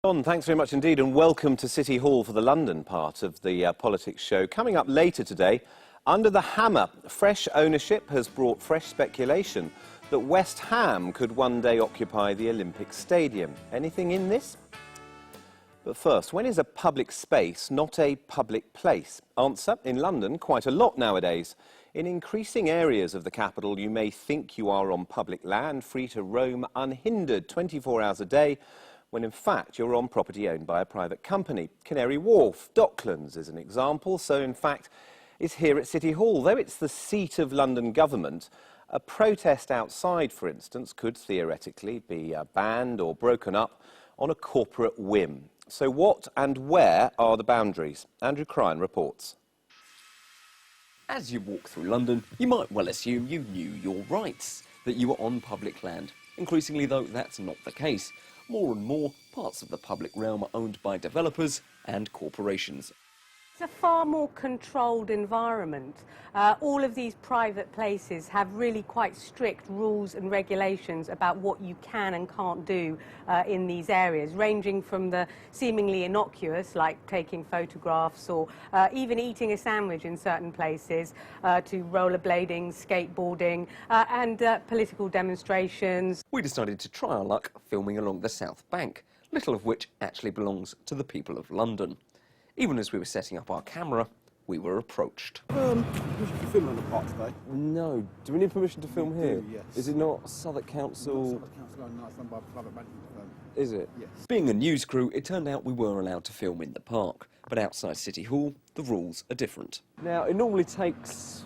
John, thanks very much indeed, and welcome to City Hall for the London part of the politics show. Coming up later today, under the hammer, fresh ownership has brought fresh speculation that West Ham could one day occupy the Olympic Stadium. Anything in this? But first, when is a public space not a public place? Answer, in London, quite a lot nowadays. In increasing areas of the capital, you may think you are on public land, free to roam unhindered 24 hours a day, when in fact you're on property owned by a private company. Canary Wharf, Docklands is an example, so in fact it's here at City Hall. Though it's the seat of London government, a protest outside, for instance, could theoretically be banned or broken up on a corporate whim. So what and where are the boundaries? Andrew Cryan reports. As you walk through London, you might well assume you knew your rights, that you were on public land. Increasingly, though, that's not the case. More and more, parts of the public realm are owned by developers and corporations. It's a far more controlled environment. All of these private places have really quite strict rules and regulations about what you can and can't do in these areas, ranging from the seemingly innocuous, like taking photographs or even eating a sandwich in certain places, to rollerblading, skateboarding and political demonstrations. We decided to try our luck filming along the Southbank, little of which actually belongs to the people of London. Even as we were setting up our camera, we were approached. Permission to film on the park today? No. Do we need permission to film here? Yes. Is it not Southwark Council? Southwark Council, no, it's done by a private management firm. Is it? Yes. Being a news crew, it turned out we were allowed to film in the park. But outside City Hall, the rules are different. Now, it normally takes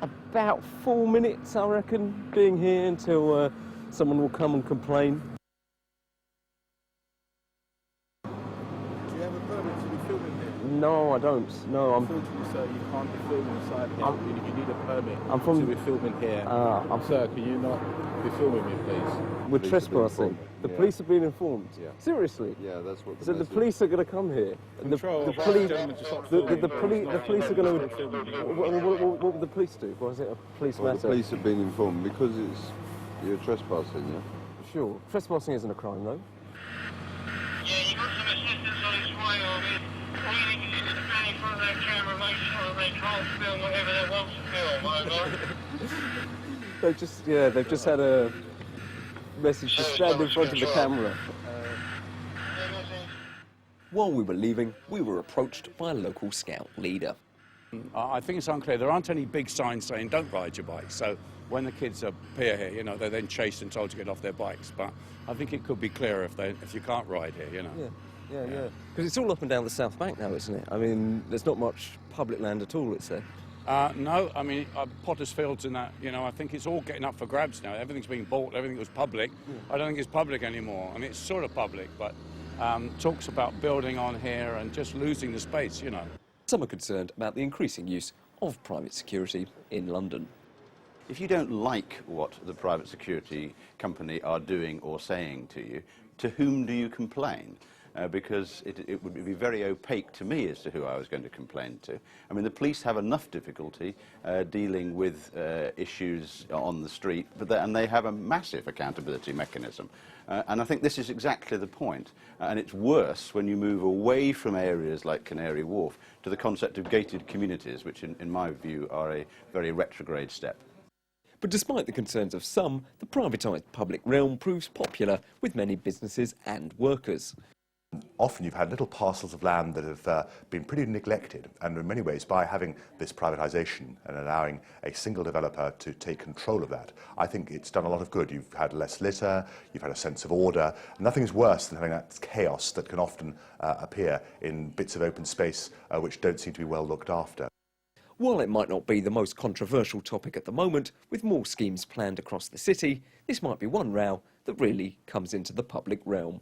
about 4 minutes, I reckon, being here until someone will come and complain. No, I don't. No, I'm. Sir, you can't be filming inside here. You need a permit. I'm from. To be filming here. Sir, can you not be filming me, please? We're trespassing. The police have been informed. Yeah. Seriously. Yeah, that's what. So the police are going to come here. The police are going to. What would the police do? Why is it a police matter? The police have been informed because you're trespassing. Yeah. Sure. Trespassing isn't a crime, though. Yeah, you got some assistance on its way, I mean, all you need to do is stand in front of that camera, make sure they can't film whatever they want to film, over. They've just had a message to stand in front of the camera. While we were leaving, we were approached by a local scout leader. I think it's unclear. There aren't any big signs saying don't ride your bike. So when the kids appear here, you know, they're then chased and told to get off their bikes. But I think it could be clearer if you can't ride here, you know. Yeah. Because it's all up and down the Southbank now, isn't it? I mean, there's not much public land at all, it's there. No, I mean, Potter's Fields and that, you know, I think it's all getting up for grabs now. Everything's being bought, everything was public. I don't think it's public anymore. I mean, it's sort of public, but talks about building on here and just losing the space, you know. Some are concerned about the increasing use of private security in London. If you don't like what the private security company are doing or saying to you, to whom do you complain? Because it would be very opaque to me as to who I was going to complain to. I mean, the police have enough difficulty dealing with issues on the street, and they have a massive accountability mechanism. And I think this is exactly the point. And it's worse when you move away from areas like Canary Wharf to the concept of gated communities, which in my view are a very retrograde step. But despite the concerns of some, the privatised public realm proves popular with many businesses and workers. Often you've had little parcels of land that have been pretty neglected, and in many ways by having this privatisation and allowing a single developer to take control of that, I think it's done a lot of good. You've had less litter, you've had a sense of order. Nothing's worse than having that chaos that can often appear in bits of open space which don't seem to be well looked after. While it might not be the most controversial topic at the moment, with more schemes planned across the city, this might be one row that really comes into the public realm.